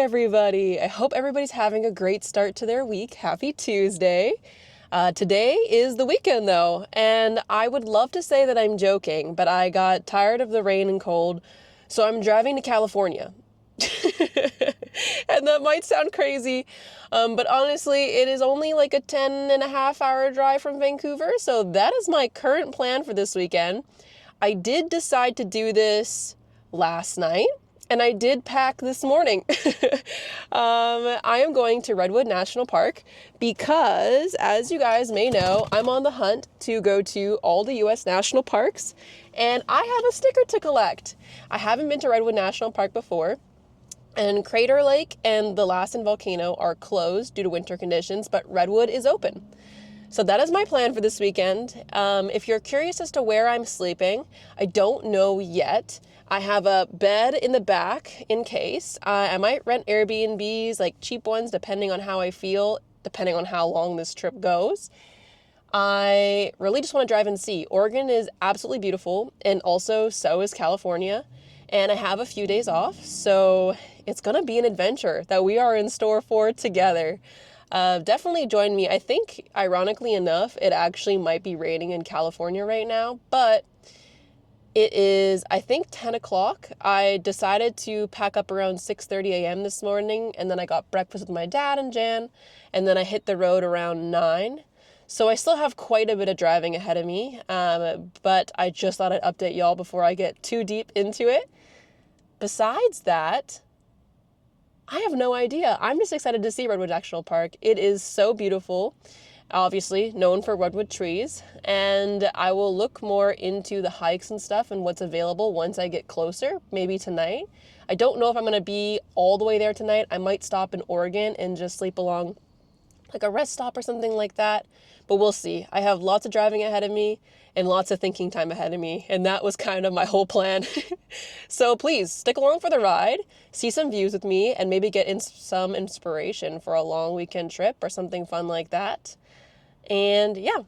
everybody. I hope everybody's having a great start to their week. Happy Tuesday. Today is the weekend though, and I would love to say that I'm joking, but I got tired of the rain and cold, so I'm driving to California. And that might sound crazy, but honestly, it is only like a 10.5 hour drive from Vancouver, so that is my current plan for this weekend. I did decide to do this last night, and I did pack this morning. I am going to Redwood National Park because, as you guys may know, I'm on the hunt to go to all the U.S. national parks, and I have a sticker to collect. I haven't been to Redwood National Park before, and Crater Lake and the Lassen Volcano are closed due to winter conditions, but Redwood is open. So that is my plan for this weekend. If you're curious as to where I'm sleeping, I don't know yet. I have a bed in the back in case. I might rent Airbnbs, like cheap ones, depending on how I feel, depending on how long this trip goes. I really just want to drive and see. Oregon is absolutely beautiful, and also so is California. And I have a few days off, so it's going to be an adventure that we are in store for together. Definitely join me. I think, ironically enough, it actually might be raining in California right now, but it is, I think, 10 o'clock. I decided to pack up around 6:30 a.m. this morning, and then I got breakfast with my dad and Jan, and then I hit the road around 9. So I still have quite a bit of driving ahead of me, but I just thought I'd update y'all before I get too deep into it. Besides that, I have no idea. I'm just excited to see Redwood National Park. It is so beautiful, obviously known for redwood trees, and I will look more into the hikes and stuff and what's available once I get closer, maybe tonight. I don't know if I'm going to be all the way there tonight. I might stop in Oregon and just sleep along like a rest stop or something like that, but we'll see. I have lots of driving ahead of me and lots of thinking time ahead of me, and that was kind of my whole plan. So please stick along for the ride, see some views with me, and maybe get some inspiration for a long weekend trip or something fun like that. And yeah,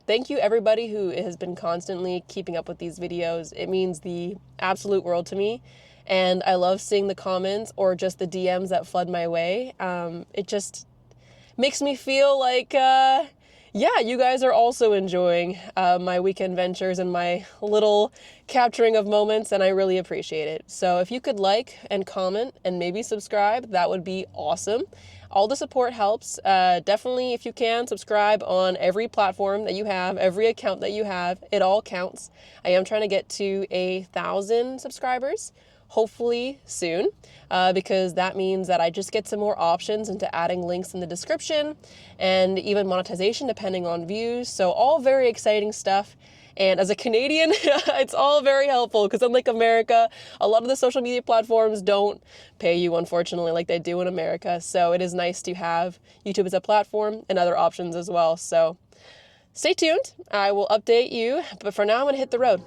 thank you everybody who has been constantly keeping up with these videos. It means the absolute world to me, and I love seeing the comments or just the DMs that flood my way. It just makes me feel like, yeah, you guys are also enjoying my weekend ventures and my little capturing of moments, and I really appreciate it. So if you could like and comment and maybe subscribe, that would be awesome. All the support helps. Definitely, if you can, subscribe on every platform that you have, every account that you have. It all counts. I am trying to get to 1,000 subscribers, hopefully soon, because that means that I just get some more options into adding links in the description and even monetization depending on views. So all very exciting stuff. And as a Canadian, it's all very helpful because unlike America, a lot of the social media platforms don't pay you, unfortunately, like they do in America. So it is nice to have YouTube as a platform and other options as well. So stay tuned. I will update you. But for now, I'm going to hit the road.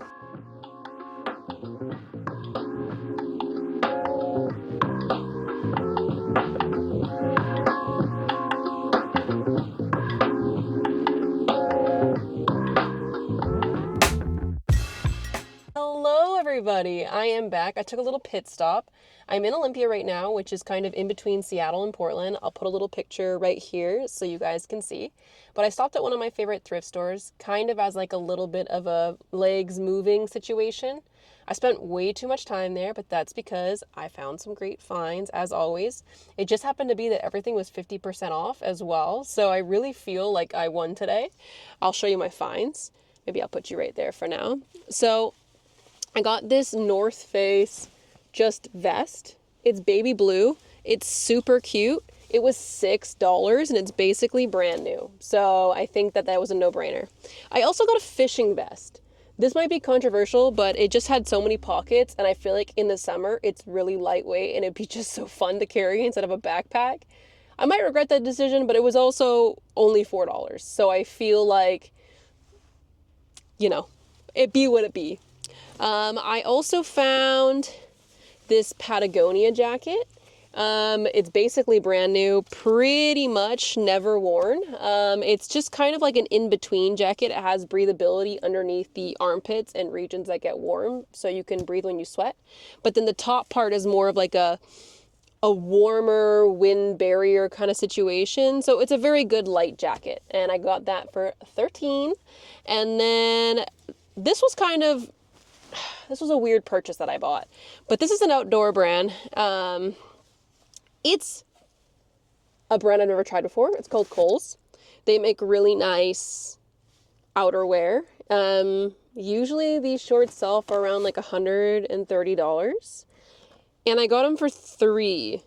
Hello everybody, I am back. I took a little pit stop. I'm in Olympia right now, which is kind of in between Seattle and Portland. I'll put a little picture right here so you guys can see. But I stopped at one of my favorite thrift stores, kind of as like a little bit of a legs moving situation. I spent way too much time there, but that's because I found some great finds, as always. It just happened to be that everything was 50% off as well, so I really feel like I won today. I'll show you my finds. Maybe I'll put you right there for now. So I got this North Face just vest. It's baby blue. It's super cute. It was $6 and it's basically brand new. So I think that was a no-brainer. I also got a fishing vest. This might be controversial, but it just had so many pockets, and I feel like in the summer it's really lightweight and it'd be just so fun to carry instead of a backpack. I might regret that decision, but it was also only $4. So I feel like, it be what it be. I also found this Patagonia jacket. It's basically brand new, pretty much never worn. It's just kind of like an in-between jacket. It has breathability underneath the armpits and regions that get warm, so you can breathe when you sweat. But then the top part is more of like a a warmer wind barrier kind of situation. So it's a very good light jacket. And I got that for $13. And then this was a weird purchase that I bought. But this is an outdoor brand. It's a brand I've never tried before. It's called Kohl's. They make really nice outerwear. Usually these shorts sell for around like $130. And I got them for $3.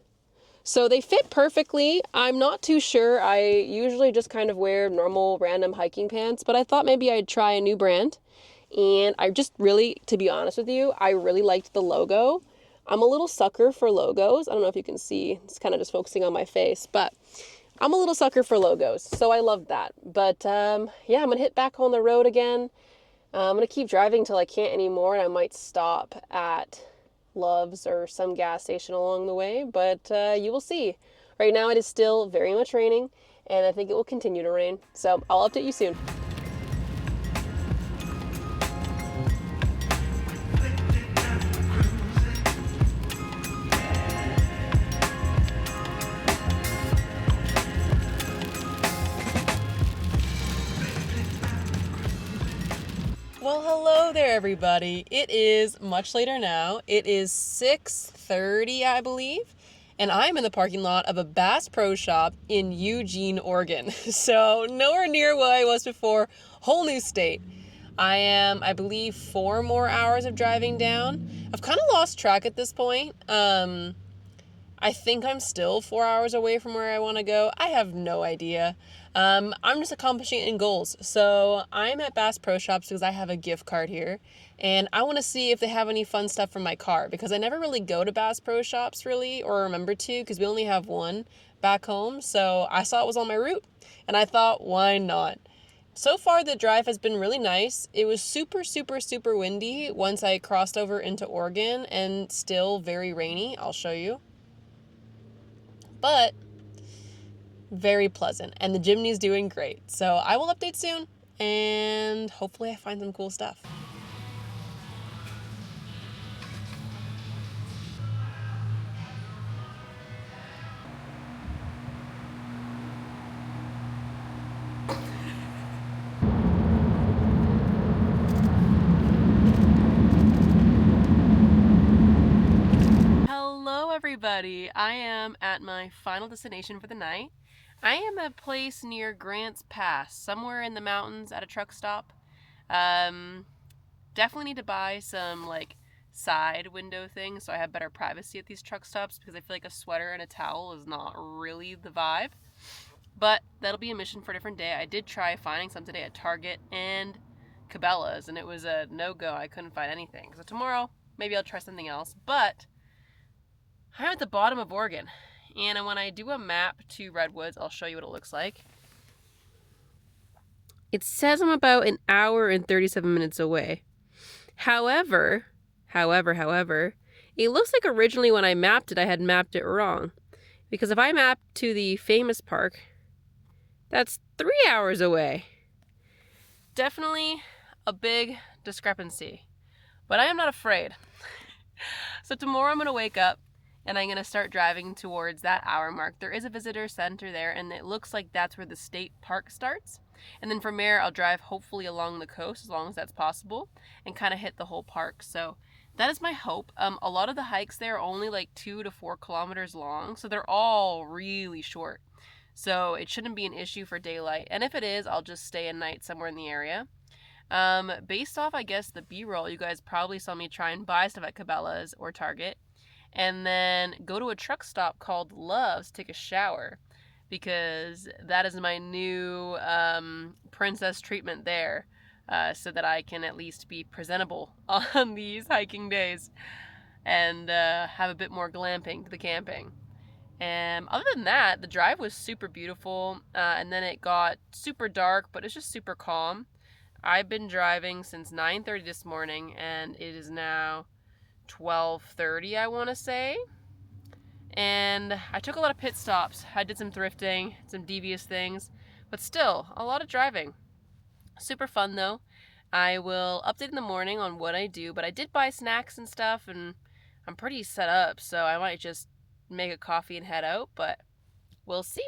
So they fit perfectly. I'm not too sure. I usually just kind of wear normal random hiking pants, but I thought maybe I'd try a new brand. And I just really, to be honest with you, I really liked the logo. I'm a little sucker for logos. I don't know if you can see. It's kind of just focusing on my face, but I'm a little sucker for logos. So I loved that. But yeah, I'm going to hit back on the road again. I'm going to keep driving till I can't anymore. And I might stop at Love's or some gas station along the way, but you will see. Right now it is still very much raining, and I think it will continue to rain. So I'll update you soon. Well, hello there, everybody. It is much later now. It is 6:30, I believe, and I'm in the parking lot of a Bass Pro Shop in Eugene, Oregon. So nowhere near where I was before, whole new state. I am, I believe, 4 more hours of driving down. I've kind of lost track at this point. I think I'm still 4 hours away from where I want to go. I have no idea. I'm just accomplishing it in goals. So I'm at Bass Pro Shops because I have a gift card here. And I want to see if they have any fun stuff for my car. Because I never really go to Bass Pro Shops really, or remember to, because we only have one back home. So I saw it was on my route. And I thought, why not? So far, the drive has been really nice. It was super, super, super windy once I crossed over into Oregon. And still very rainy. I'll show you. But very pleasant, and the Jimny's doing great. So I will update soon, and hopefully I find some cool stuff. Hello everybody, I am at my final destination for the night. I am at a place near Grants Pass, somewhere in the mountains at a truck stop. Definitely need to buy some like side window things so I have better privacy at these truck stops, because I feel like a sweater and a towel is not really the vibe. But that'll be a mission for a different day. I did try finding some today at Target and Cabela's, and it was a no-go. I couldn't find anything. So tomorrow, maybe I'll try something else. But I'm at the bottom of Oregon. And when I do a map to Redwoods, I'll show you what it looks like. It says I'm about an hour and 37 minutes away. However, it looks like originally when I mapped it, I had mapped it wrong. Because if I map to the famous park, that's 3 hours away. Definitely a big discrepancy. But I am not afraid. So tomorrow I'm going to wake up and I'm going to start driving towards that hour mark. There is a visitor center there, and it looks like that's where the state park starts. And then from there, I'll drive hopefully along the coast, as long as that's possible, and kind of hit the whole park. So that is my hope. A lot of the hikes there are only like 2 to 4 kilometers long, so they're all really short. So it shouldn't be an issue for daylight. And if it is, I'll just stay a night somewhere in the area. Based off, I guess, the B-roll, you guys probably saw me try and buy stuff at Cabela's or Target, and then go to a truck stop called Love's to take a shower, because that is my new princess treatment there, so that I can at least be presentable on these hiking days and have a bit more glamping to the camping. And other than that, the drive was super beautiful, and then it got super dark, but it's just super calm. I've been driving since 9:30 this morning, and it is now 12:30, I want to say. And I took a lot of pit stops. I did some thrifting, some devious things, but still a lot of driving. Super fun though. I will update in the morning on what I do, but I did buy snacks and stuff, and I'm pretty set up, so I might just make a coffee and head out, but we'll see.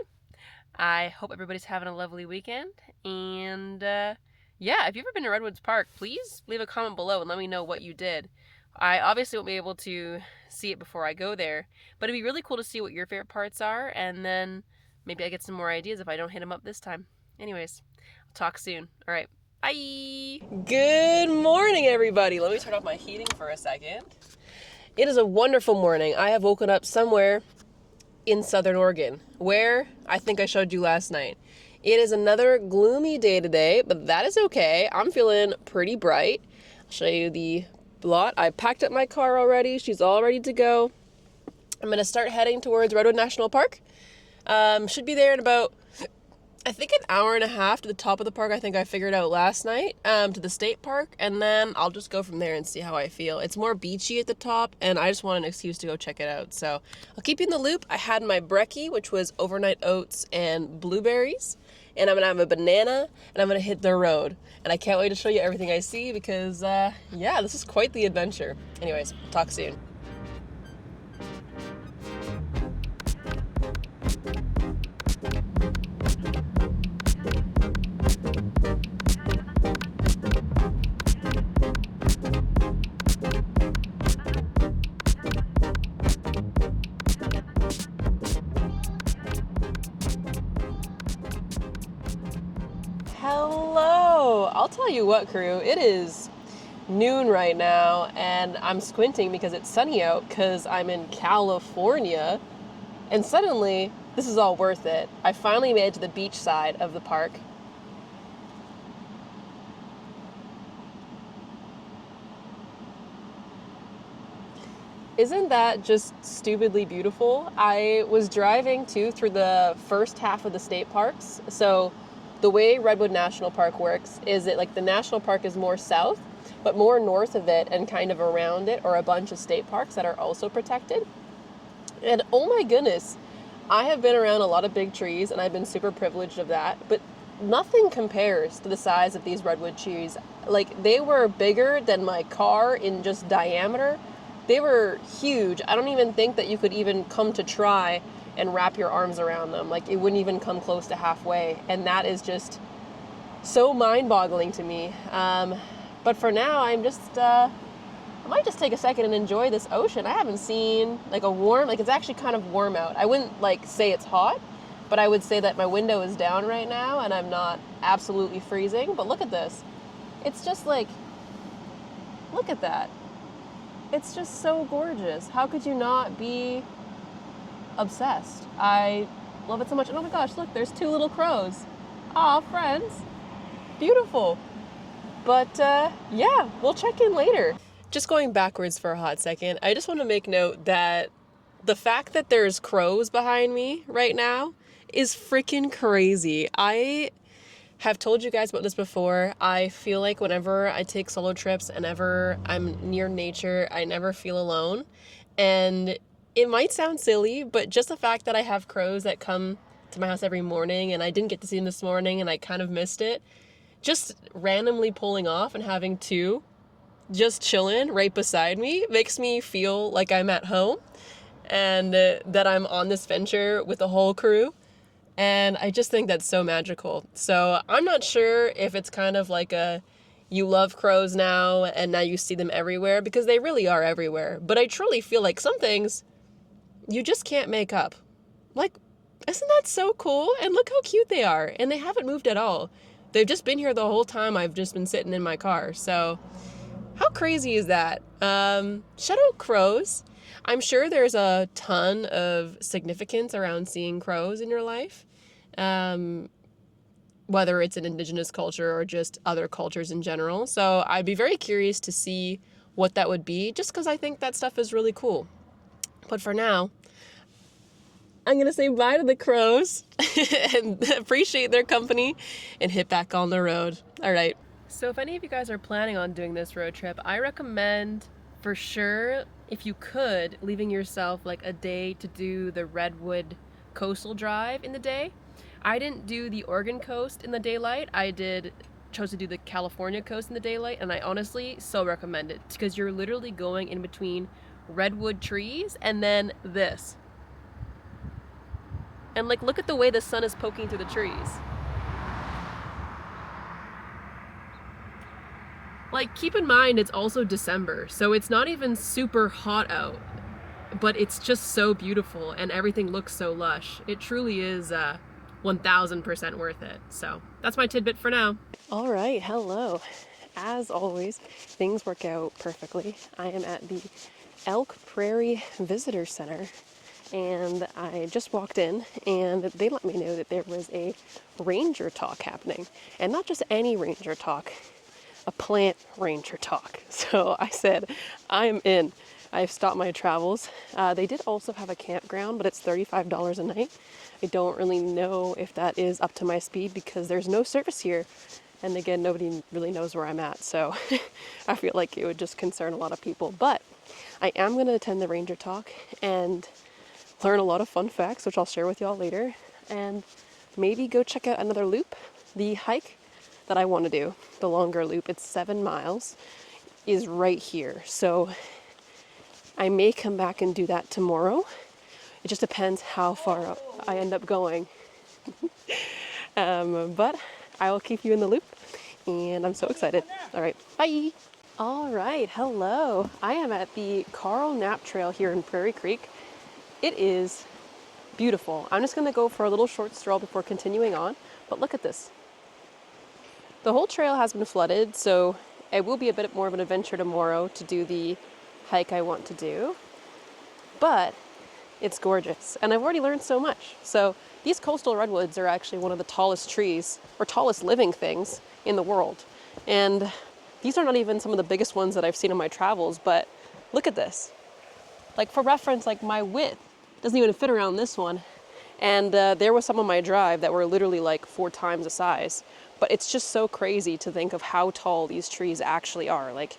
I hope everybody's having a lovely weekend. And yeah, if you've ever been to Redwoods Park, please leave a comment below and let me know what you did. I obviously won't be able to see it before I go there, but it'd be really cool to see what your favorite parts are, and then maybe I get some more ideas if I don't hit them up this time. Anyways, I'll talk soon. All right, bye! Good morning, everybody. Let me turn off my heating for a second. It is a wonderful morning. I have woken up somewhere in Southern Oregon, where I think I showed you last night. It is another gloomy day today, but that is okay. I'm feeling pretty bright. I'll show you the lot. I packed up my car already. She's all ready to go. I'm going to start heading towards Redwood National Park. Should be there in about, I think, an hour and a half to the top of the park. I think I figured out last night, to the state park, and then I'll just go from there and see how I feel. It's more beachy at the top, and I just want an excuse to go check it out. So I'll keep you in the loop. I had my brekkie, which was overnight oats and blueberries, and I'm gonna have a banana, and I'm gonna hit the road. And I can't wait to show you everything I see because, yeah, this is quite the adventure. Anyways, talk soon. Hello! I'll tell you what, crew, it is noon right now, and I'm squinting because it's sunny out because I'm in California, and suddenly, this is all worth it. I finally made it to the beach side of the park. Isn't that just stupidly beautiful? I was driving through the first half of the state parks, so the way Redwood National Park works is that like the national park is more south, but more north of it and kind of around it are a bunch of state parks that are also protected. And oh my goodness, I have been around a lot of big trees and I've been super privileged of that, but nothing compares to the size of these redwood trees. Like, they were bigger than my car in just diameter. They were huge. I don't even think that you could even come to try and wrap your arms around them. Like, it wouldn't even come close to halfway. And that is just so mind-boggling to me. But for now, I might just take a second and enjoy this ocean. I haven't seen it's actually kind of warm out. I wouldn't say it's hot, but I would say that my window is down right now and I'm not absolutely freezing. But look at this. It's just look at that. It's just so gorgeous. How could you not be obsessed? I love it so much. And oh my gosh, look, there's two little crows. Aw, friends. Beautiful. But yeah, we'll check in later. Just going backwards for a hot second, I just want to make note that the fact that there's crows behind me right now is freaking crazy. I have told you guys about this before. I feel like whenever I take solo trips and ever I'm near nature, I never feel alone. And it might sound silly, but just the fact that I have crows that come to my house every morning and I didn't get to see them this morning and I kind of missed it, just randomly pulling off and having two just chilling right beside me makes me feel like I'm at home and that I'm on this venture with the whole crew. And I just think that's so magical. So I'm not sure if it's kind of like you love crows now and now you see them everywhere, because they really are everywhere. But I truly feel like some things you just can't make up. Isn't that so cool? And look how cute they are. And they haven't moved at all. They've just been here the whole time I've just been sitting in my car. So how crazy is that? Shout out crows. I'm sure there's a ton of significance around seeing crows in your life, whether it's an indigenous culture or just other cultures in general. So I'd be very curious to see what that would be, just because I think that stuff is really cool. But for now, I'm going to say bye to the crows and appreciate their company and hit back on the road. All right. So if any of you guys are planning on doing this road trip, I recommend for sure, if you could, leaving yourself a day to do the Redwood coastal drive in the day. I didn't do the Oregon coast in the daylight. I chose to do the California coast in the daylight, and I honestly so recommend it because you're literally going in between redwood trees and then this. And like, look at the way the sun is poking through the trees. Like, keep in mind it's also December, so it's not even super hot out, but it's just so beautiful and everything looks so lush. It truly is 1000% worth it. So that's my tidbit for now. All right, hello. As always, things work out perfectly. I am at the Elk Prairie Visitor Center, and I just walked in and they let me know that there was a ranger talk happening, and not just any ranger talk, a plant ranger talk. So I said, I am in. I've stopped my travels. They did also have a campground, but it's $35 a night. I don't really know if that is up to my speed because there's no service here. And again, nobody really knows where I'm at. So I feel like it would just concern a lot of people. But I am going to attend the ranger talk and learn a lot of fun facts, which I'll share with y'all later. And maybe go check out another loop. The hike that I want to do, the longer loop, it's 7 miles, is right here. So I may come back and do that tomorrow. It just depends how far up I end up going. But I will keep you in the loop, and I'm so excited. All right, bye. All right, hello. I am at the Carl Knapp Trail here in Prairie Creek. It is beautiful. I'm just gonna go for a little short stroll before continuing on, but look at this. The whole trail has been flooded, so it will be a bit more of an adventure tomorrow to do the hike I want to do, but it's gorgeous, and I've already learned so much. So these coastal redwoods are actually one of the tallest trees, or tallest living things in the world, and these are not even some of the biggest ones that I've seen on my travels, but look at this. Like, for reference, like, my width doesn't even fit around this one, and there was some on my drive that were literally like 4 times the size. But it's just so crazy to think of how tall these trees actually are. Like,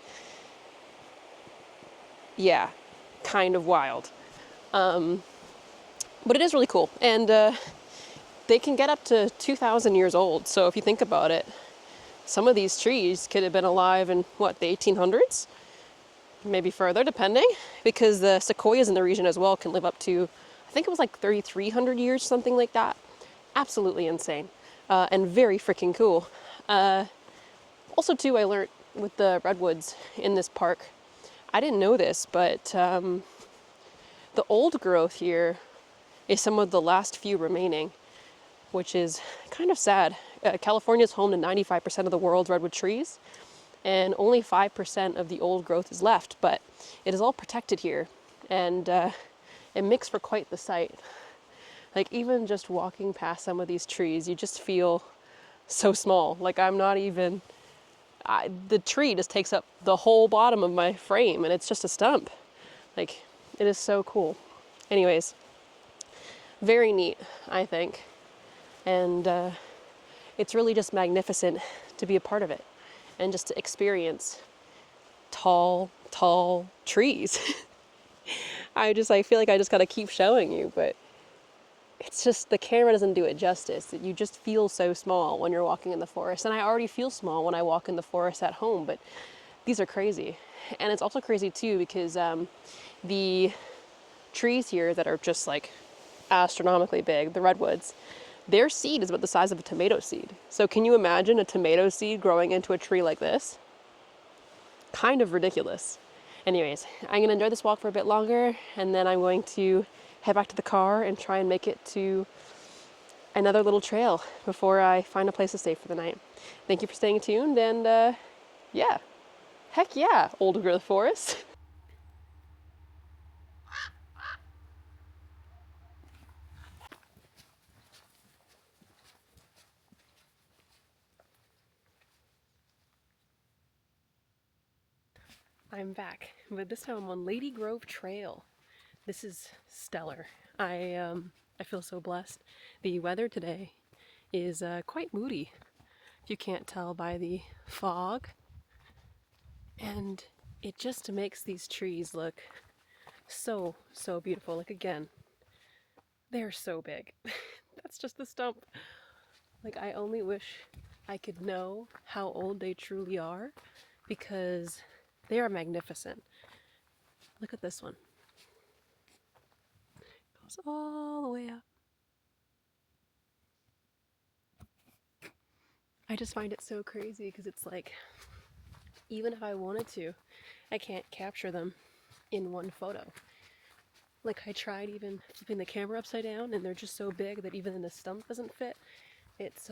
yeah, kind of wild. But it is really cool. And they can get up to 2,000 years old. So if you think about it, some of these trees could have been alive in, what, the 1800s? Maybe further, depending. Because the sequoias in the region as well can live up to, I think it was like 3,300 years, something like that. Absolutely insane. And very freaking cool. Also, too, I learned with the redwoods in this park, I didn't know this, but the old growth here is some of the last few remaining, which is kind of sad. California is home to 95% of the world's redwood trees, and only 5% of the old growth is left, but it is all protected here, and it makes for quite the sight. Like, even just walking past some of these trees, you just feel so small. Like, I'm not even, the tree just takes up the whole bottom of my frame, and it's just a stump. Like, it is so cool. Anyways, very neat, I think. And it's really just magnificent to be a part of it and just to experience tall trees. I feel like I just gotta keep showing you, but it's just, the camera doesn't do it justice. You just feel so small when you're walking in the forest. And I already feel small when I walk in the forest at home, but these are crazy. And it's also crazy too because the trees here that are just like astronomically big, the redwoods, their seed is about the size of a tomato seed. So can you imagine a tomato seed growing into a tree like this? Kind of ridiculous. Anyways, I'm gonna enjoy this walk for a bit longer, and then I'm going to head back to the car and try and make it to another little trail before I find a place to stay for the night. Thank you for staying tuned, and yeah, heck yeah, old growth forest. I'm back, but this time I'm on Lady Grove Trail. This is stellar. I feel so blessed. The weather today is quite moody, if you can't tell by the fog, and it just makes these trees look so beautiful. Like, again, they're so big. That's just the stump. Like, I only wish I could know how old they truly are, because they are magnificent. Look at this one. It goes all the way up. I just find it so crazy because it's like, even if I wanted to, I can't capture them in one photo. Like I tried even flipping the camera upside down and they're just so big that even the stump doesn't fit. It's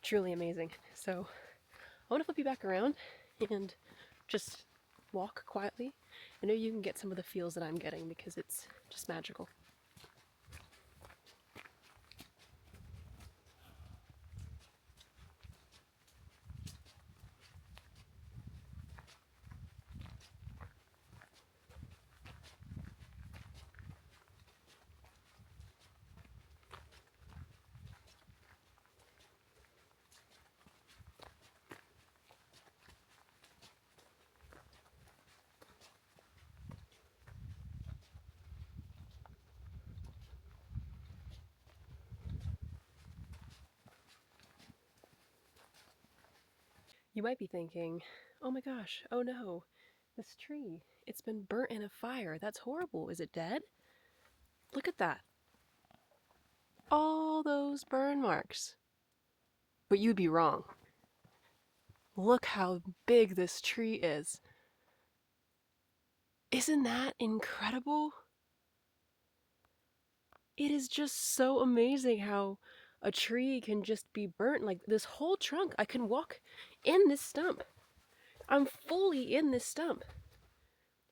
truly amazing. So I want to flip you back around and just walk quietly. I know you can get some of the feels that I'm getting because it's just magical. You might be thinking, oh my gosh, oh no, this tree, it's been burnt in a fire. That's horrible. Is it dead? Look at that. All those burn marks. But you'd be wrong. Look how big this tree is. Isn't that incredible? It is just so amazing how a tree can just be burnt. Like this whole trunk, I can walk in this stump. I'm fully in this stump.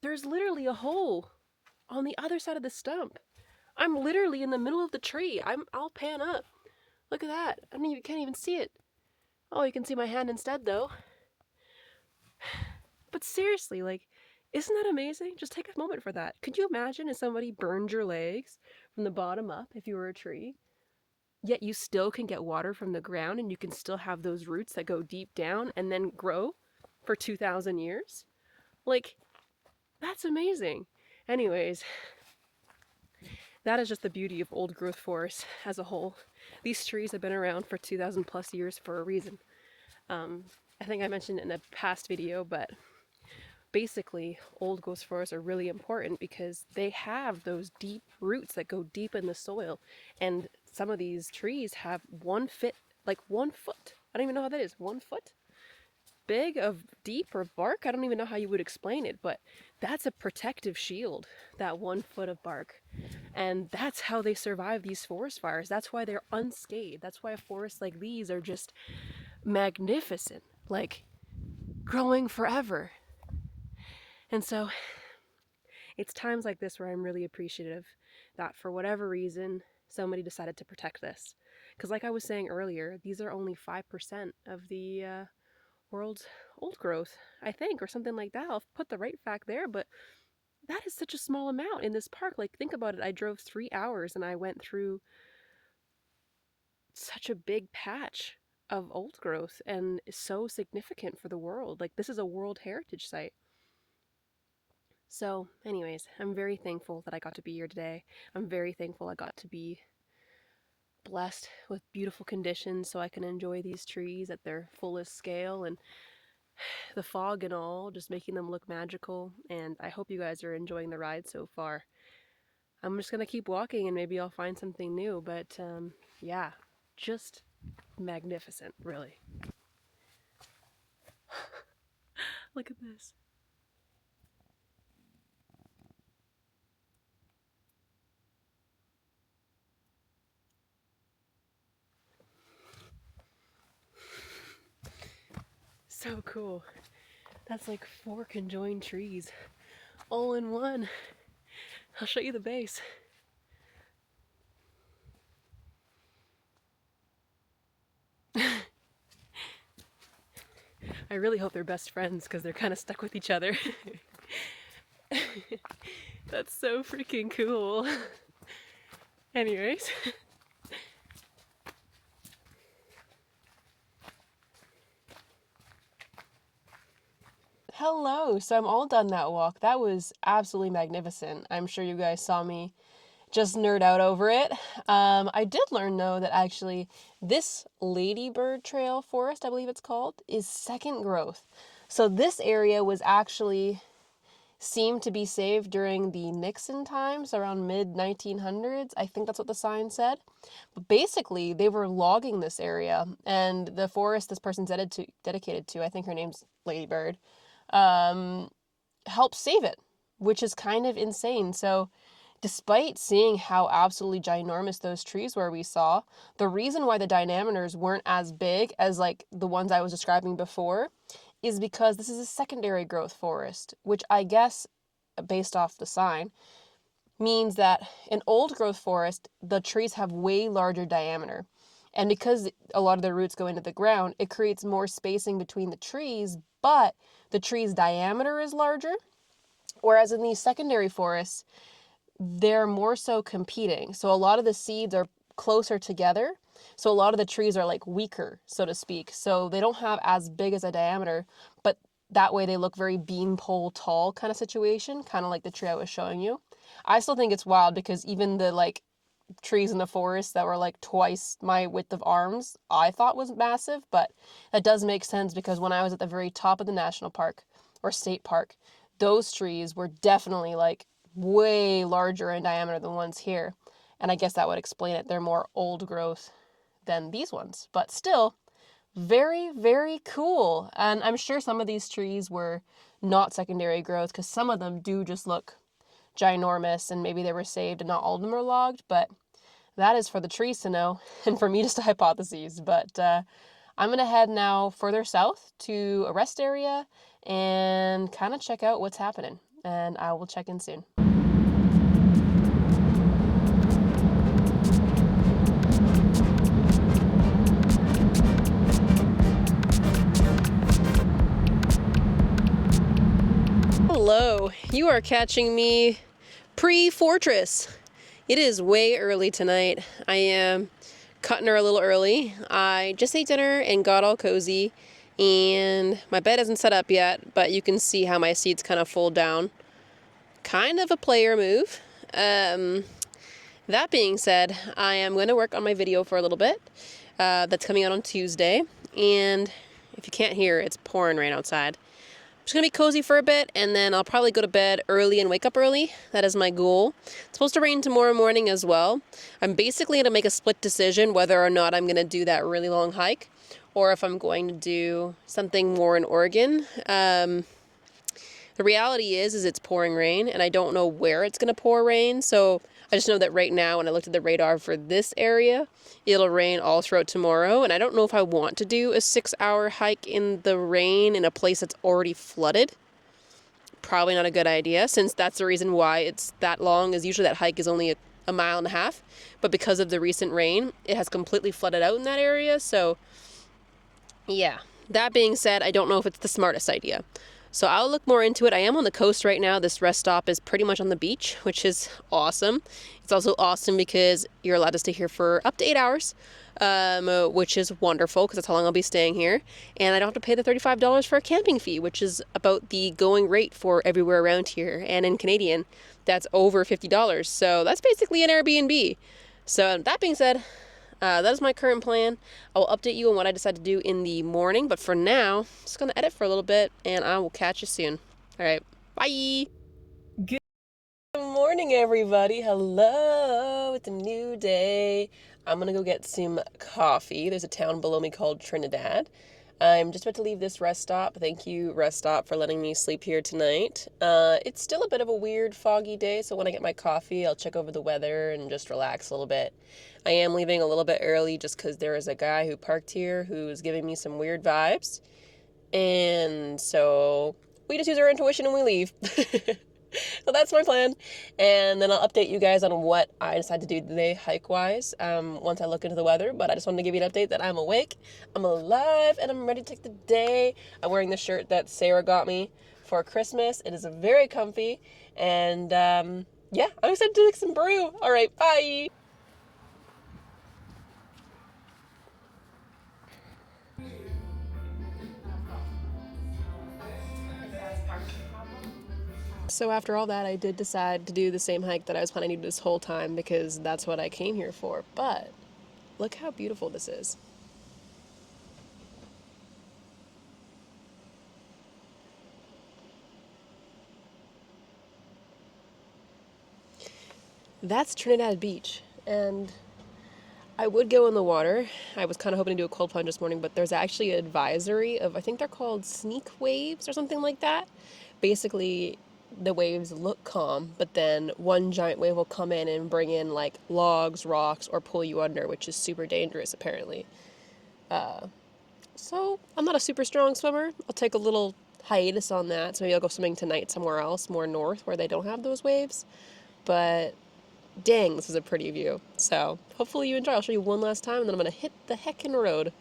There's literally a hole on the other side of the stump. I'm literally in the middle of the tree. I'll pan up. Look at that. Can't even see it. Oh, you can see my hand instead though. But seriously, like, isn't that amazing? Just take a moment for that. Could you imagine if somebody burned your legs from the bottom up if you were a tree? Yet you still can get water from the ground and you can still have those roots that go deep down and then grow for 2,000 years? Like, that's amazing. Anyways, that is just the beauty of old growth forests as a whole. These trees have been around for 2,000 plus years for a reason. I think I mentioned it in a past video, but basically old growth forests are really important because they have those deep roots that go deep in the soil. And some of these trees have 1 foot, like 1 foot. I don't even know how that is. 1 foot big of deep or bark. I don't even know how you would explain it, but that's a protective shield, that 1 foot of bark. And that's how they survive these forest fires. That's why they're unscathed. That's why forests like these are just magnificent, like growing forever. And so it's times like this where I'm really appreciative that for whatever reason, somebody decided to protect this. Because like I was saying earlier, these are only 5% of the world's old growth, I think, or something like that. I'll put the right fact there, but that is such a small amount in this park. Like, think about it. I drove 3 hours and I went through such a big patch of old growth and is so significant for the world. Like, this is a World Heritage Site. So, anyways, I'm very thankful that I got to be here today. I'm very thankful I got to be blessed with beautiful conditions so I can enjoy these trees at their fullest scale and the fog and all, just making them look magical. And I hope you guys are enjoying the ride so far. I'm just gonna keep walking and maybe I'll find something new, but yeah, just magnificent, really. Look at this. So cool. That's like 4 conjoined trees all in one. I'll show you the base. I really hope they're best friends because they're kind of stuck with each other. That's so freaking cool. Anyways. Hello, so I'm all done that walk. That was absolutely magnificent. I'm sure you guys saw me just nerd out over it. I did learn though that actually this Ladybird Trail forest, I believe it's called, is second growth. So this area was actually seemed to be saved during the Nixon times around mid-1900s. I think that's what the sign said. But basically, they were logging this area, and the forest this person's dedicated to, I think her name's Lady Bird, helped save it, which is kind of insane. So despite seeing how absolutely ginormous those trees were we saw, the reason why the diameters weren't as big as like the ones I was describing before is because this is a secondary growth forest, which I guess, based off the sign, means that in old growth forest, the trees have way larger diameter. And because a lot of their roots go into the ground, it creates more spacing between the trees, but the tree's diameter is larger. Whereas in these secondary forests, they're more so competing. So a lot of the seeds are closer together. So a lot of the trees are like weaker, so to speak. So they don't have as big as a diameter, but that way they look very beanpole tall kind of situation, kind of like the tree I was showing you. I still think it's wild because even the like trees in the forest that were like twice my width of arms, I thought was massive, but that does make sense because when I was at the very top of the national park or state park, those trees were definitely like way larger in diameter than ones here. And I guess that would explain it. They're more old growth than these ones, but still very, very cool. And I'm sure some of these trees were not secondary growth because some of them do just look ginormous and maybe they were saved and not all of them are logged, but that is for the trees to know and for me just to hypothesize. But I'm going to head now further south to a rest area and kind of check out what's happening. And I will check in soon. Hello, you are catching me pre-Fortress. It is way early tonight. I am cutting her a little early. I just ate dinner and got all cozy, and my bed isn't set up yet, but you can see how my seats kind of fold down. Kind of a player move. That being said, I am going to work on my video for a little bit. That's coming out on Tuesday, and if you can't hear, it's pouring rain outside. I'm just going to be cozy for a bit, and then I'll probably go to bed early and wake up early. That is my goal. It's supposed to rain tomorrow morning as well. I'm basically going to make a split decision whether or not I'm going to do that really long hike or if I'm going to do something more in Oregon. The reality is it's pouring rain, and I don't know where it's going to pour rain, so I just know that right now when I looked at the radar for this area, it'll rain all throughout tomorrow, and I don't know if I want to do a 6-hour hike in the rain in a place that's already flooded. Probably not a good idea, since that's the reason why it's that long, is usually that hike is only a mile and a half, but because of the recent rain, it has completely flooded out in that area, so yeah. That being said, I don't know if it's the smartest idea. So I'll look more into it. I am on the coast right now. This rest stop is pretty much on the beach, which is awesome. It's also awesome because you're allowed to stay here for up to 8 hours, which is wonderful because that's how long I'll be staying here. And I don't have to pay the $35 for a camping fee, which is about the going rate for everywhere around here. And in Canadian, that's over $50. So that's basically an Airbnb. So that being said, that is my current plan. I will update you on what I decide to do in the morning, but for now, I'm just going to edit for a little bit, and I will catch you soon. All right, bye! Good morning, everybody. Hello, it's a new day. I'm going to go get some coffee. There's a town below me called Trinidad. I'm just about to leave this rest stop. Thank you, rest stop, for letting me sleep here tonight. It's still a bit of a weird, foggy day, so when I get my coffee, I'll check over the weather and just relax a little bit. I am leaving a little bit early just because there is a guy who parked here who's giving me some weird vibes. And so we just use our intuition and we leave. So that's my plan. And then I'll update you guys on what I decide to do today hike-wise once I look into the weather. But I just wanted to give you an update that I'm awake, I'm alive, and I'm ready to take the day. I'm wearing the shirt that Sarah got me for Christmas. It is very comfy. And yeah, I'm excited to make some brew. All right, bye. So after all that, I did decide to do the same hike that I was planning to do this whole time because that's what I came here for. But look how beautiful this is. that's Trinidad Beach. And I would go in the water. I was kind of hoping to do a cold plunge this morning, but there's actually an advisory of, I think they're called sneak waves or something like that. Basically, the waves look calm, but then one giant wave will come in and bring in like logs, rocks, or pull you under, which is super dangerous apparently. So I'm not a super strong swimmer. I'll take a little hiatus on that. So maybe I'll go swimming tonight somewhere else, more north, where they don't have those waves. But dang, this is a pretty view. So hopefully you enjoy. I'll show you one last time, and then I'm going to hit the heckin' road.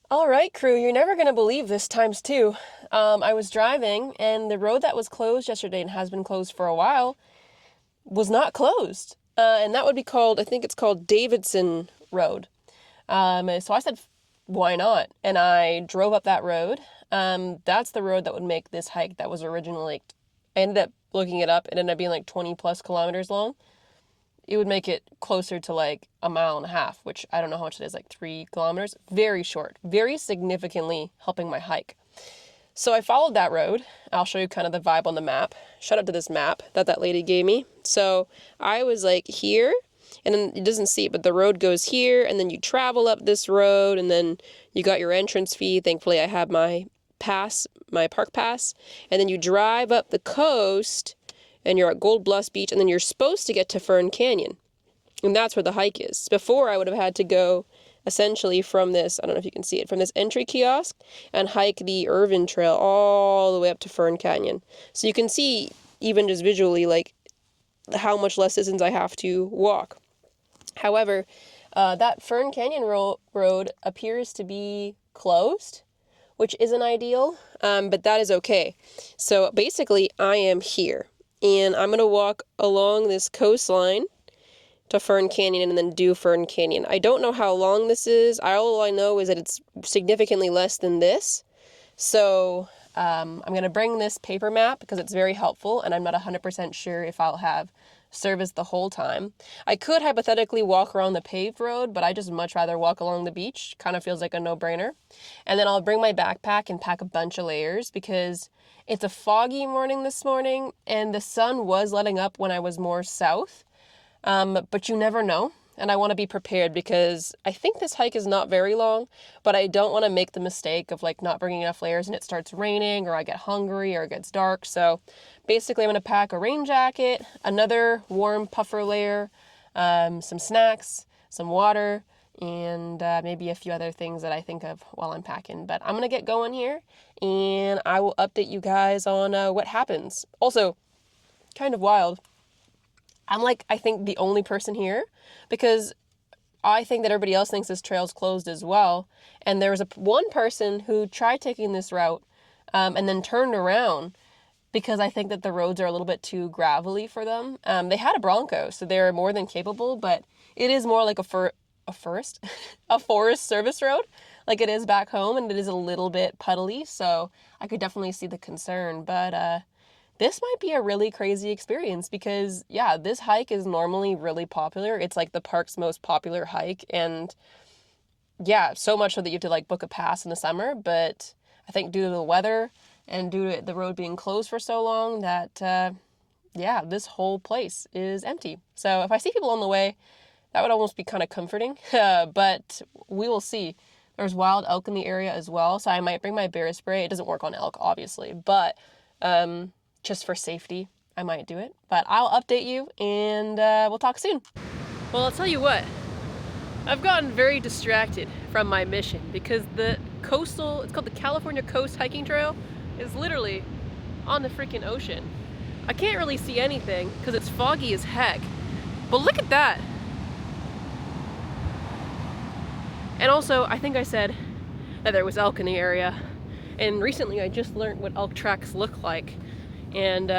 All right, crew, you're never going to believe this times two. I was driving, and the road that was closed yesterday and has been closed for a while was not closed. And that would be called, I think it's called Davidson Road. So I said, why not? And I drove up that road. That's the road that would make this hike that was originally, I ended up looking it up. It ended up being like 20 plus kilometers long. It would make it closer to like a mile and a half, which I don't know how much it is, like 3 kilometers. Very short, very significantly helping my hike. So I followed that road. I'll show you kind of the vibe on the map. Shout out to this map that lady gave me. So I was like here, and then it doesn't see it, but the road goes here, and then you travel up this road, and then you got your entrance fee. Thankfully, I have my pass, my park pass, and then you drive up the coast, and you're at Golden Bluff Beach, and then you're supposed to get to Fern Canyon. And that's where the hike is. Before, I would have had to go essentially from this, I don't know if you can see it, from this entry kiosk and hike the Irvin Trail all the way up to Fern Canyon. So you can see, even just visually, like how much less distance I have to walk. However, that Fern Canyon road appears to be closed, which isn't ideal, but that is okay. So basically, I am here. And I'm going to walk along this coastline to Fern Canyon and then do Fern Canyon. I don't know how long this is. All I know is that it's significantly less than this. So I'm going to bring this paper map because it's very helpful, and I'm not 100% sure if I'll have service the whole time. I could hypothetically walk around the paved road, but I just much rather walk along the beach. Kind of feels like a no-brainer. And then I'll bring my backpack and pack a bunch of layers because it's a foggy morning this morning, and the sun was letting up when I was more south, but you never know, and I want to be prepared because I think this hike is not very long, but I don't want to make the mistake of like not bringing enough layers and it starts raining, or I get hungry, or it gets dark. So basically I'm going to pack a rain jacket, another warm puffer layer, some snacks, some water, and maybe a few other things that I think of while I'm packing. But I'm going to get going here, and I will update you guys on what happens. Also, kind of wild, I'm like, I think the only person here, because I think that everybody else thinks this trail's closed as well. And there was one person who tried taking this route and then turned around because I think that the roads are a little bit too gravelly for them. They had a Bronco, so they're more than capable, but it is more like a forest service road like it is back home, and it is a little bit puddly, so I could definitely see the concern. But this might be a really crazy experience because, yeah, this hike is normally really popular. It's like the park's most popular hike, and yeah, so much so that you have to like book a pass in the summer. But I think due to the weather and due to the road being closed for so long that yeah, this whole place is empty. So if I see people on the way, that would almost be kind of comforting, but we will see. There's wild elk in the area as well, so I might bring my bear spray. It doesn't work on elk, obviously, but just for safety, I might do it. But I'll update you, and we'll talk soon. Well, I'll tell you what. I've gotten very distracted from my mission because the coastal, it's called the California Coast Hiking Trail, is literally on the freaking ocean. I can't really see anything because it's foggy as heck, but look at that. And also, I think I said that there was elk in the area, and recently I just learned what elk tracks look like, and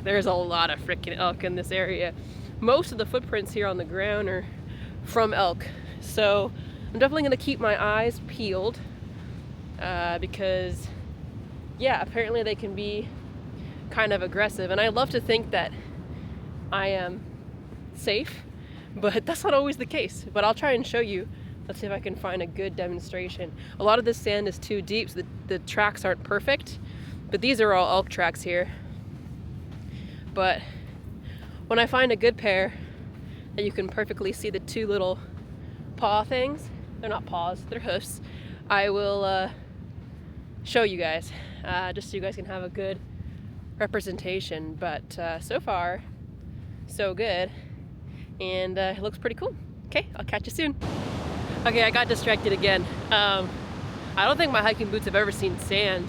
there's a lot of freaking elk in this area. Most of the footprints here on the ground are from elk, so I'm definitely going to keep my eyes peeled because yeah, apparently they can be kind of aggressive. And I love to think that I am safe, but that's not always the case. But I'll try and show you. Let's see if I can find a good demonstration. A lot of this sand is too deep, so the tracks aren't perfect, but these are all elk tracks here. But when I find a good pair that you can perfectly see the two little paw things, they're not paws, they're hoofs, I will show you guys, just so you guys can have a good representation. But so far, so good, and it looks pretty cool. Okay, I'll catch you soon. Okay, I got distracted again. I don't think my hiking boots have ever seen sand,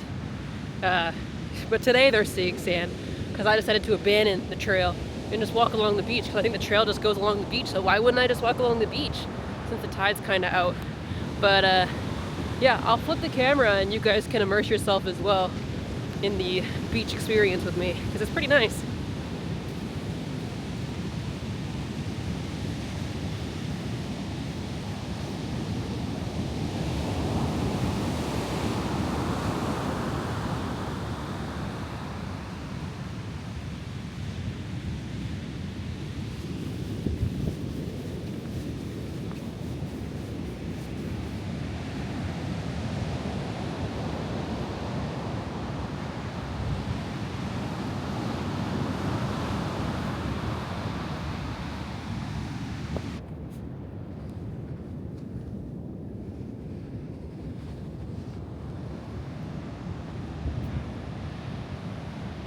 but today they're seeing sand because I decided to abandon the trail and just walk along the beach, because I think the trail just goes along the beach, so why wouldn't I just walk along the beach since the tide's kind of out? But yeah, I'll flip the camera and you guys can immerse yourself as well in the beach experience with me, because it's pretty nice.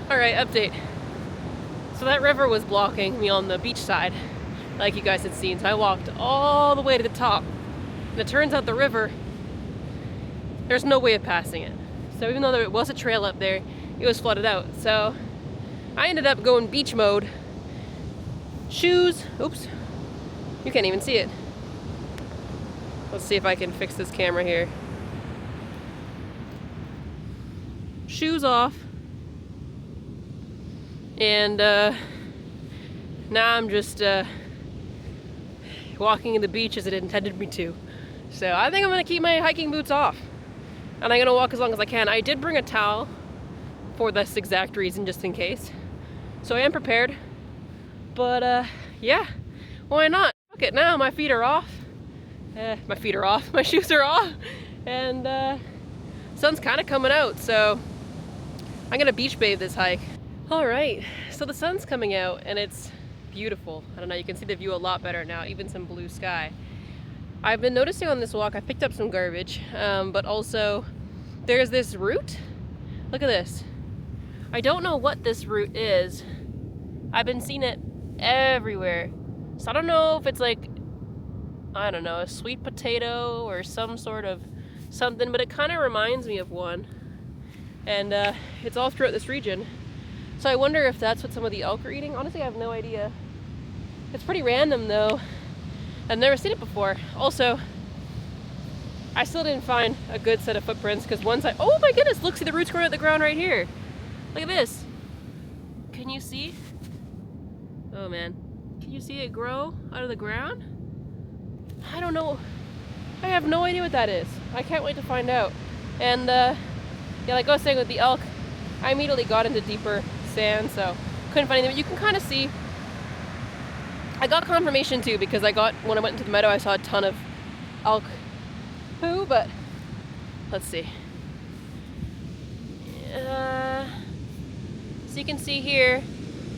Alright, update. So that river was blocking me on the beach side, like you guys had seen, so I walked all the way to the top. And it turns out the river, there's no way of passing it. So even though there was a trail up there, it was flooded out. So I ended up going beach mode. Shoes, oops, you can't even see it. Let's see if I can fix this camera here. Shoes off. And now I'm just walking in the beach as it intended me to. So I think I'm gonna keep my hiking boots off, and I'm gonna walk as long as I can. I did bring a towel for this exact reason, just in case. So I am prepared. But yeah, why not? Okay, now my feet are off. My feet are off. My shoes are off, and sun's kind of coming out. So I'm gonna beach bathe this hike. All right, so the sun's coming out and it's beautiful. I don't know, you can see the view a lot better now, even some blue sky. I've been noticing on this walk, I picked up some garbage, but also there's this root. Look at this. I don't know what this root is. I've been seeing it everywhere. So I don't know if it's like, I don't know, a sweet potato or some sort of something, but it kind of reminds me of one. And it's all throughout this region. So I wonder if that's what some of the elk are eating. Honestly, I have no idea. It's pretty random though. I've never seen it before. Also, I still didn't find a good set of footprints, because once oh my goodness, look, see the roots growing out the ground right here. Look at this. Can you see? Oh man. Can you see it grow out of the ground? I don't know. I have no idea what that is. I can't wait to find out. And yeah, like I was saying with the elk, I immediately got into deeper sand, so couldn't find anything, but you can kind of see. I got confirmation too, because when I went into the meadow, I saw a ton of elk poo, but let's see. So you can see here,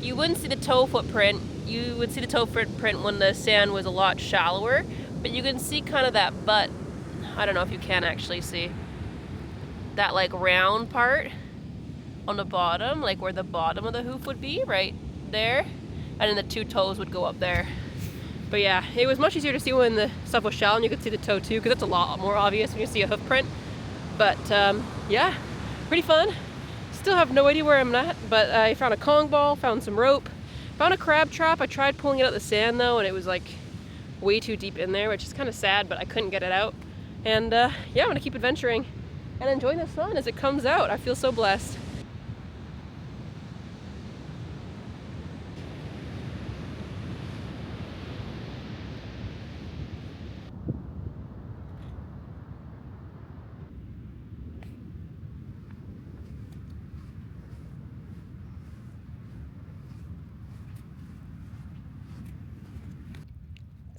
you wouldn't see the toe footprint. You would see the toe footprint when the sand was a lot shallower, but you can see kind of that butt. I don't know if you can actually see that like round part on the bottom, like where the bottom of the hoof would be, right there, and then the two toes would go up there. But yeah, it was much easier to see when the stuff was shallow and you could see the toe too, because it's a lot more obvious when you see a hoof print. But yeah, pretty fun. Still have no idea where I'm at, but I found a Kong ball, found some rope, found a crab trap. I tried pulling it out of the sand though, and it was like way too deep in there, which is kind of sad, but I couldn't get it out. And yeah, I'm gonna keep adventuring and enjoying the sun as it comes out. I feel so blessed.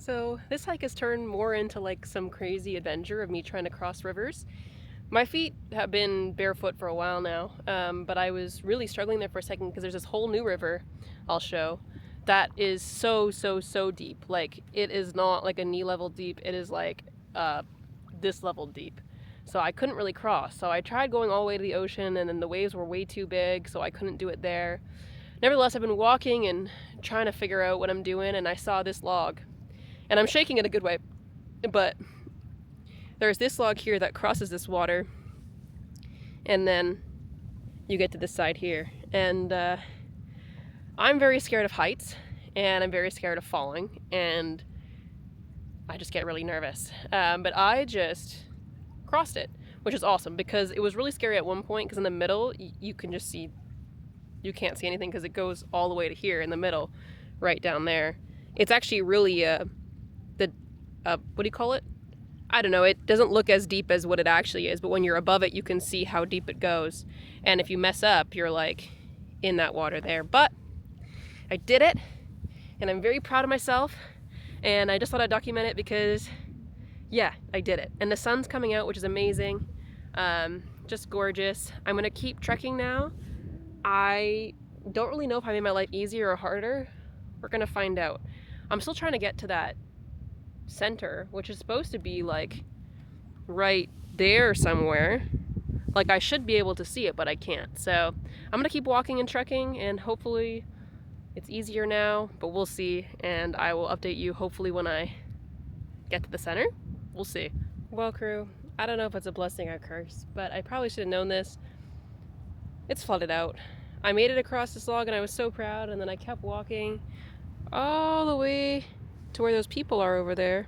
So this hike has turned more into like some crazy adventure of me trying to cross rivers. My feet have been barefoot for a while now, but I was really struggling there for a second because there's this whole new river I'll show that is so deep. Like, it is not like a knee level deep, it is like this level deep. So I couldn't really cross. So I tried going all the way to the ocean, and then the waves were way too big, so I couldn't do it there. Nevertheless, I've been walking and trying to figure out what I'm doing, and I saw this log. And I'm shaking it a good way, but there's this log here that crosses this water, and then you get to this side here. And I'm very scared of heights, and I'm very scared of falling, and I just get really nervous. But I just crossed it, which is awesome, because it was really scary at one point, because in the middle, you can just see, you can't see anything because it goes all the way to here in the middle, right down there. It's actually really, what do you call it? I don't know, it doesn't look as deep as what it actually is, but when you're above it, you can see how deep it goes. And if you mess up, you're like in that water there. But I did it, and I'm very proud of myself, and I just thought I'd document it because, yeah, I did it. And the sun's coming out, which is amazing. Just gorgeous. I'm gonna keep trekking now. I don't really know if I made my life easier or harder. We're gonna find out. I'm still trying to get to that center, which is supposed to be like right there somewhere. Like, I should be able to see it, but I can't. So I'm gonna keep walking and trekking, and hopefully it's easier now, but we'll see. And I will update you hopefully when I get to the center. We'll see. Well, crew, I don't know if it's a blessing or curse, but I probably should have known this. It's flooded out. I made it across this log, and I was so proud, and then I kept walking all the way to where those people are over there,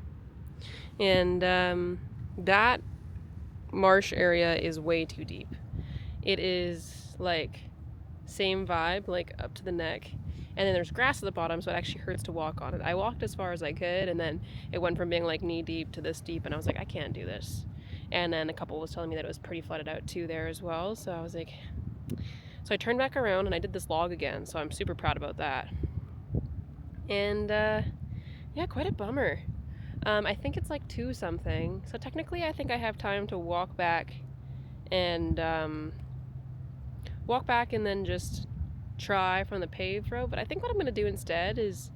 and that marsh area is way too deep. It is like same vibe, like up to the neck, and then there's grass at the bottom, so it actually hurts to walk on it. I walked as far as I could, and then it went from being like knee deep to this deep, and I was like, I can't do this. And then a couple was telling me that it was pretty flooded out too there as well, so I was like, so I turned back around and I did this log again, so I'm super proud about that. And yeah, quite a bummer. I think it's like 2 something. So technically I think I have time to walk back and then just try from the paved road. But I think what I'm gonna do instead is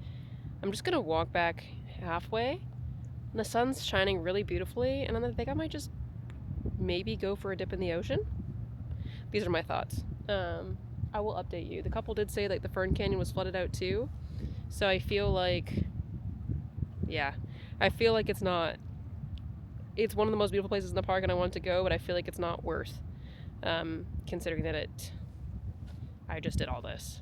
I'm just gonna walk back halfway. And the sun's shining really beautifully, and I think I might just maybe go for a dip in the ocean. These are my thoughts. I will update you. The couple did say like the Fern Canyon was flooded out too. So I feel like, yeah, I feel like it's one of the most beautiful places in the park, and I want to go, but I feel like it's not worth considering that I just did all this.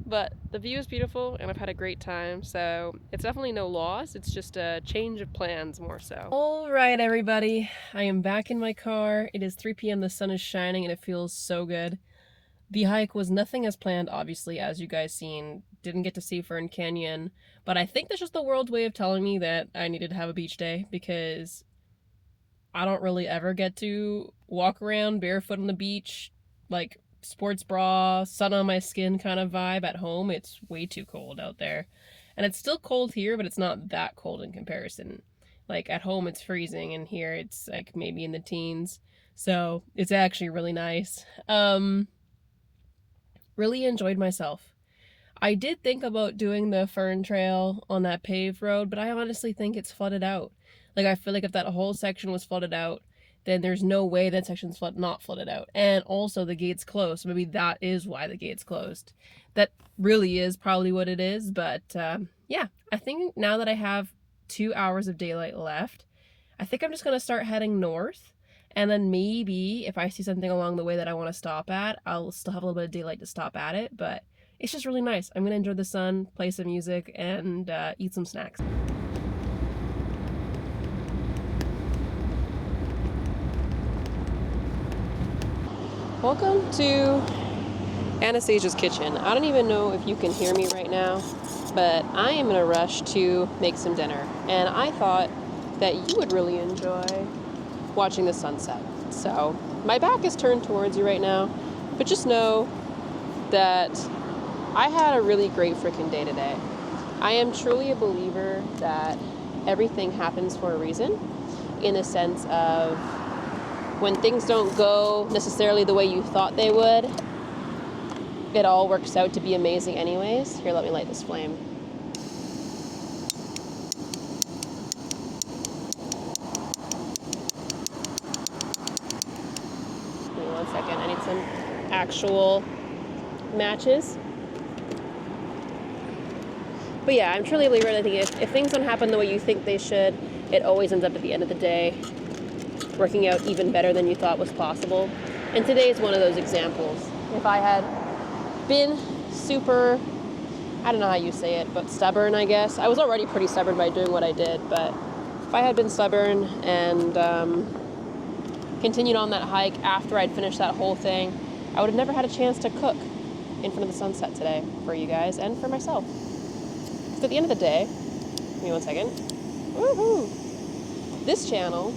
But the view is beautiful, and I've had a great time, so it's definitely no loss. It's just a change of plans more so. All right, everybody, I am back in my car. It is 3 p.m. The sun is shining, and it feels so good. The hike was nothing as planned, obviously, as you guys seen. Didn't get to see Fern Canyon, but I think that's just the world's way of telling me that I needed to have a beach day, because I don't really ever get to walk around barefoot on the beach, like sports bra, sun on my skin kind of vibe at home. It's way too cold out there. And it's still cold here, but it's not that cold in comparison. Like, at home it's freezing, and here it's like maybe in the teens. So it's actually really nice. Really enjoyed myself. I did think about doing the Fern Trail on that paved road, but I honestly think it's flooded out. Like, I feel like if that whole section was flooded out, then there's no way that section's not flooded out. And also the gate's closed. Maybe that is why the gate's closed. That really is probably what it is. But yeah, I think now that I have 2 hours of daylight left, I think I'm just going to start heading north. And then maybe if I see something along the way that I want to stop at, I'll still have a little bit of daylight to stop at it. But it's just really nice. I'm going to enjoy the sun, play some music, and eat some snacks. Welcome to Anastasia's kitchen. I don't even know if you can hear me right now, but I am in a rush to make some dinner. And I thought that you would really enjoy watching the sunset. So my back is turned towards you right now, but just know that I had a really great freaking day today. I am truly a believer that everything happens for a reason, in the sense of when things don't go necessarily the way you thought they would, it all works out to be amazing anyways. Here, let me light this flame. Give me 1 second, I need some actual matches. But yeah, I'm truly a believer that if things don't happen the way you think they should, it always ends up at the end of the day working out even better than you thought was possible. And today is one of those examples. If I had been super, I don't know how you say it, but stubborn, I guess. I was already pretty stubborn by doing what I did, but if I had been stubborn and continued on that hike after I'd finished that whole thing, I would have never had a chance to cook in front of the sunset today for you guys and for myself. Because at the end of the day, give me 1 second. Woohoo! This channel,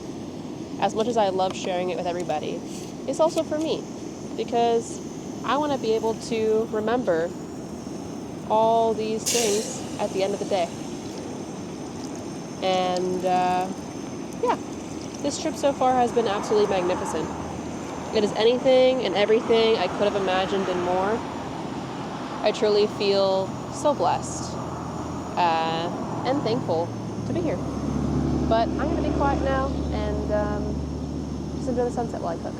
as much as I love sharing it with everybody, is also for me, because I want to be able to remember all these things at the end of the day. And yeah, this trip so far has been absolutely magnificent. It is anything and everything I could have imagined and more. I truly feel so blessed and thankful to be here. But I'm going to be quiet now and just enjoy the sunset while I cook.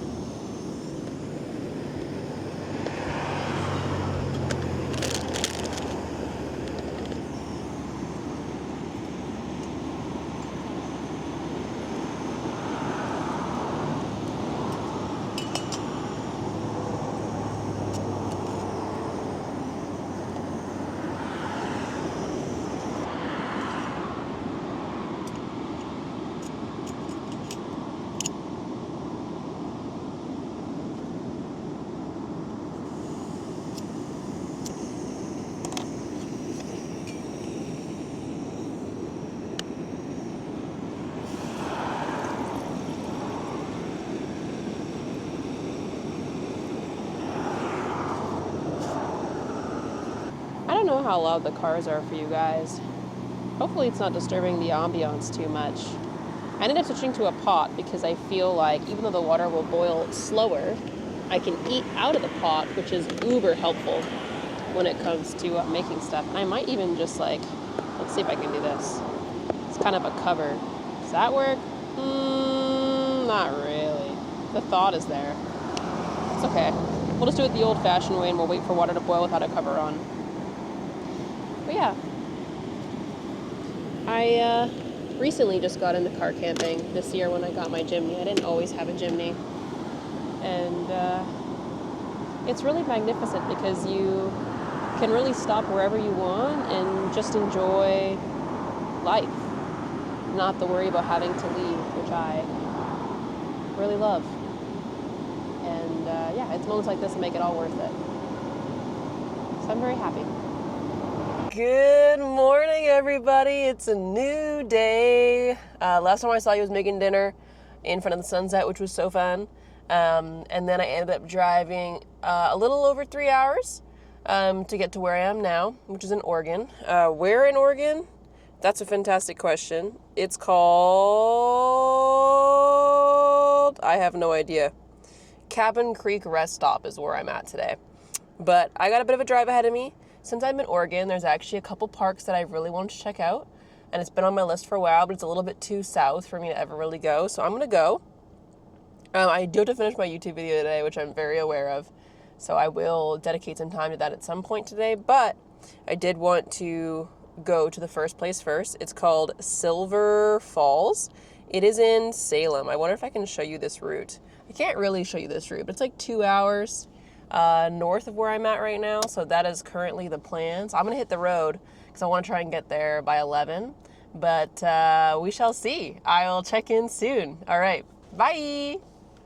I don't know how loud the cars are for you guys. Hopefully it's not disturbing the ambiance too much. I ended up switching to a pot because I feel like even though the water will boil slower, I can eat out of the pot, which is uber helpful when it comes to making stuff. And I might even just let's see if I can do this. It's kind of a cover. Does that work? Not really. The thought is there. It's okay. We'll just do it the old-fashioned way and we'll wait for water to boil without a cover on. But yeah, I recently just got into car camping this year when I got my Jimny. I didn't always have a Jimny. And it's really magnificent because you can really stop wherever you want and just enjoy life. Not to worry about having to leave, which I really love. And yeah, it's moments like this that make it all worth it. So I'm very happy. Good morning, everybody. It's a new day. Last time I saw you was making dinner in front of the sunset, which was so fun. And then I ended up driving a little over 3 hours to get to where I am now, which is in Oregon. Where in Oregon? That's a fantastic question. It's called... I have no idea. Cabin Creek Rest Stop is where I'm at today. But I got a bit of a drive ahead of me. Since I'm in Oregon, there's actually a couple parks that I really want to check out. And it's been on my list for a while, but it's a little bit too south for me to ever really go. So I'm going to go. I do have to finish my YouTube video today, which I'm very aware of. So I will dedicate some time to that at some point today. But I did want to go to the first place first. It's called Silver Falls. It is in Salem. I wonder if I can show you this route. I can't really show you this route, but it's like 2 hours north of where I'm at right now. So that is currently the plan. So I'm going to hit the road because I want to try and get there by 11. But we shall see. I'll check in soon. All right. Bye.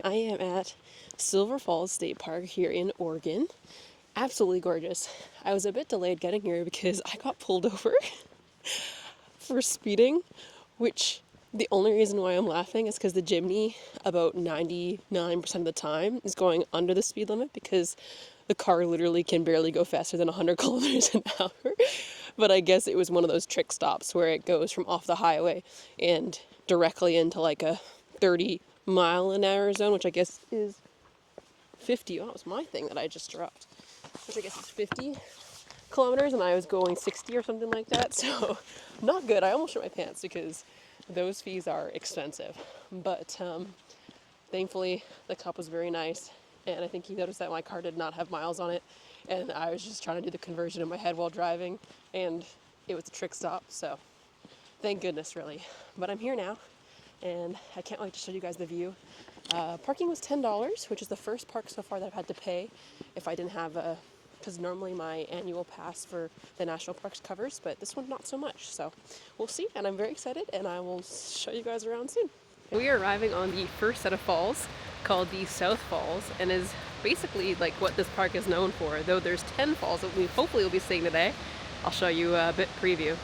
I am at Silver Falls State Park here in Oregon. Absolutely gorgeous. I was a bit delayed getting here because I got pulled over for speeding, which the only reason why I'm laughing is because the Jimny, about 99% of the time, is going under the speed limit because the car literally can barely go faster than 100 kilometers an hour. but I guess it was one of those trick stops where it goes from off the highway and directly into like a 30-mile-an-hour zone, which I guess is 50. Oh, it was my thing that I just dropped. Which I guess is 50 kilometers, and I was going 60 or something like that. So not good. I almost shit my pants because those fees are expensive. But thankfully, the cop was very nice, and I think he noticed that my car did not have miles on it, and I was just trying to do the conversion in my head while driving, and it was a trick stop. So thank goodness, really. But I'm here now, and I can't wait to show you guys the view. Parking was $10, which is the first park so far that I've had to pay if I didn't have a, because normally my annual pass for the national parks covers, but this one not so much. So we'll see, and I'm very excited, and I will show you guys around soon. We are arriving on the first set of falls called the South Falls, and is basically like what this park is known for, though there's 10 falls that we hopefully will be seeing today. I'll show you a bit preview.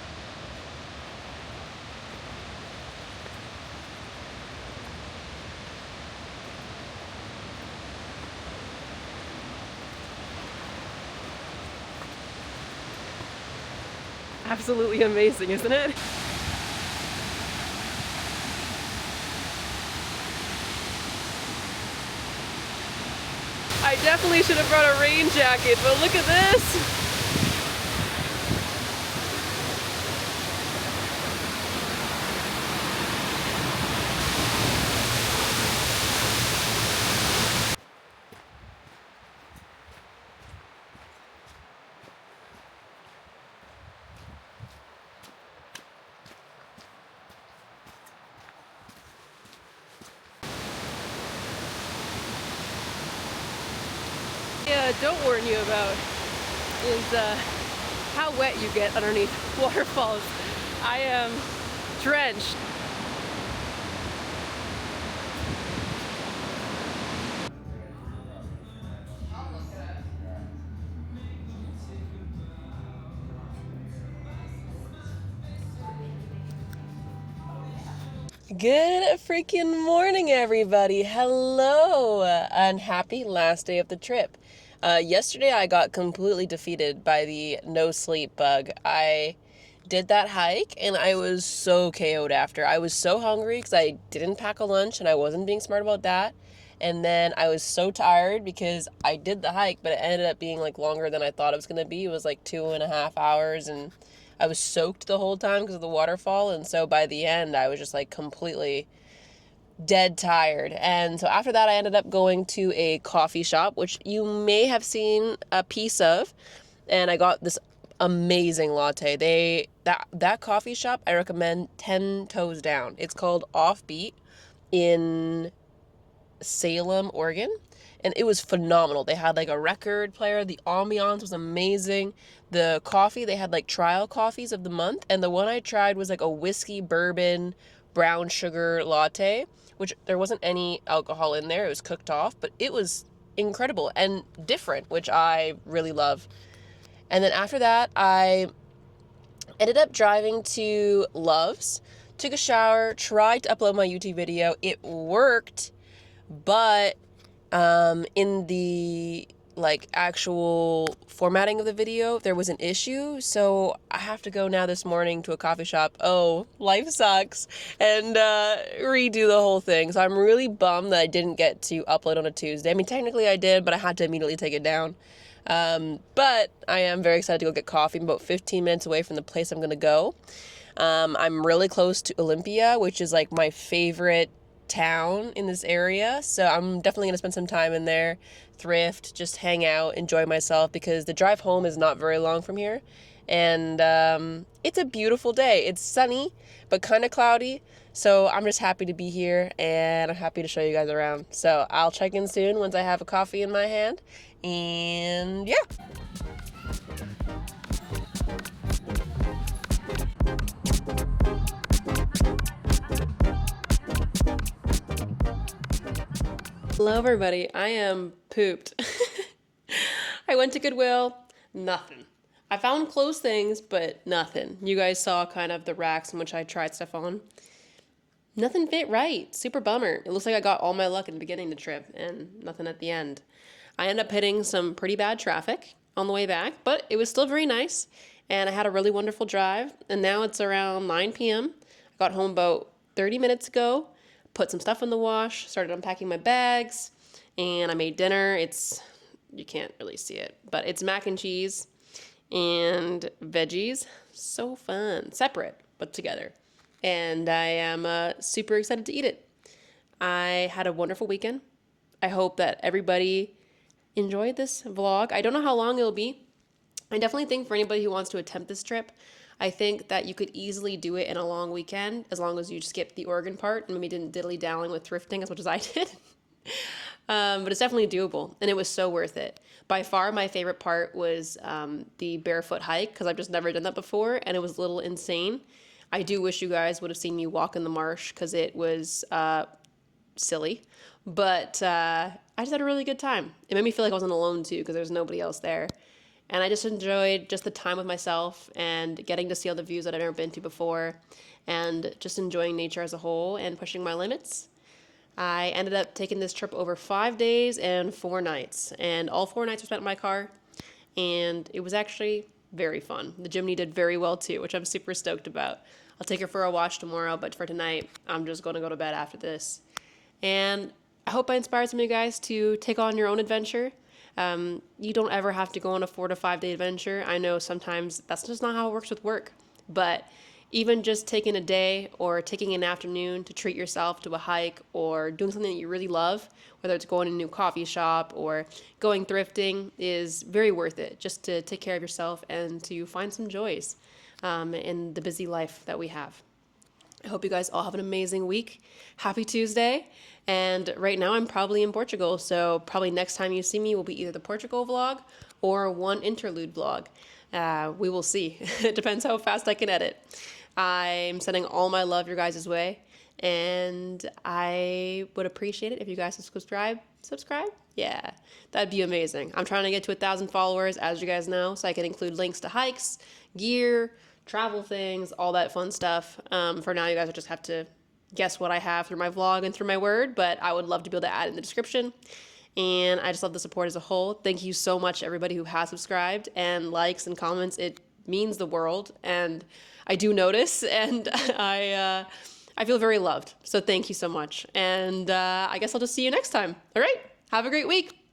Absolutely amazing, isn't it? I definitely should have brought a rain jacket, but look at this! Don't warn you about is how wet you get underneath waterfalls. I am drenched. Good freaking morning, everybody. Hello, and happy last day of the trip. Yesterday I got completely defeated by the no sleep bug. I did that hike and I was so KO'd after. I was so hungry because I didn't pack a lunch and I wasn't being smart about that. And then I was so tired because I did the hike, but it ended up being like longer than I thought it was going to be. It was like 2.5 hours, and I was soaked the whole time because of the waterfall. And so by the end, I was just like completely dead tired. And so after that, I ended up going to a coffee shop, which you may have seen a piece of, and I got this amazing latte. That coffee shop, I recommend 10 toes down. It's called Offbeat in Salem, Oregon, and it was phenomenal. They had like a record player. The ambiance was amazing. The coffee, they had like trial coffees of the month, and the one I tried was like a whiskey bourbon brown sugar latte, which there wasn't any alcohol in there. It was cooked off, but it was incredible and different, which I really love. And then after that, I ended up driving to Love's, took a shower, tried to upload my YouTube video. It worked, but in the like actual formatting of the video, there was an issue, so I have to go now this morning to a coffee shop. Oh, life sucks. And redo the whole thing. So I'm really bummed that I didn't get to upload on a Tuesday. I mean, technically I did, but I had to immediately take it down. But I am very excited to go get coffee. I'm about 15 minutes away from the place I'm gonna go. I'm really close to Olympia, which is like my favorite town in this area, so I'm definitely gonna spend some time in there, thrift, just hang out, enjoy myself, because the drive home is not very long from here, and it's a beautiful day. It's sunny but kind of cloudy, so I'm just happy to be here, and I'm happy to show you guys around. So I'll check in soon once I have a coffee in my hand, and yeah. Hello everybody, I am pooped. I went to Goodwill, nothing. I found clothes things, but nothing. You guys saw kind of the racks in which I tried stuff on. Nothing fit right, super bummer. It looks like I got all my luck in the beginning of the trip and nothing at the end. I ended up hitting some pretty bad traffic on the way back, but it was still very nice. and I had a really wonderful drive. And now it's around 9 p.m. I got home about 30 minutes ago, put some stuff in the wash, started unpacking my bags, and I made dinner. You can't really see it, but it's mac and cheese and veggies. So fun. Separate, but together. And I am super excited to eat it. I had a wonderful weekend. I hope that everybody enjoyed this vlog. I don't know how long it'll be. I definitely think for anybody who wants to attempt this trip, I think that you could easily do it in a long weekend as long as you skip the Oregon part and maybe didn't diddly-dallying with thrifting as much as I did. But it's definitely doable, and it was so worth it. By far, my favorite part was the barefoot hike, because I've just never done that before, and it was a little insane. I do wish you guys would have seen me walk in the marsh, because it was silly. But I just had a really good time. It made me feel like I wasn't alone, too, because there was nobody else there. And I just enjoyed just the time with myself and getting to see all the views that I've never been to before, and just enjoying nature as a whole and pushing my limits. I ended up taking this trip over 5 days and 4 nights, and all 4 nights were spent in my car, and it was actually very fun. The Jimny did very well too, which I'm super stoked about. I'll take her for a watch tomorrow, but for tonight, I'm just going to go to bed after this. And I hope I inspired some of you guys to take on your own adventure. You don't ever have to go on a 4 to 5 day adventure. I know sometimes that's just not how it works with work, but even just taking a day or taking an afternoon to treat yourself to a hike or doing something that you really love, whether it's going to a new coffee shop or going thrifting, is very worth it, just to take care of yourself and to find some joys in the busy life that we have. I hope you guys all have an amazing week. Happy Tuesday. And right now I'm probably in Portugal, so probably next time you see me will be either the Portugal vlog or one interlude vlog. We will see. It depends how fast I can edit. I'm sending all my love your guys' way, and I would appreciate it if you guys would subscribe. Yeah, that'd be amazing. I'm trying to get to 1,000 followers, as you guys know, so I can include links to hikes, gear, travel things, all that fun stuff. For now, you guys will just have to guess what I have through my vlog and through my word, but I would love to be able to add it in the description. And I just love the support as a whole. Thank you so much, everybody who has subscribed and likes and comments. It means the world, and I do notice, and I feel very loved. So thank you so much. And I guess I'll just see you next time. All right, have a great week.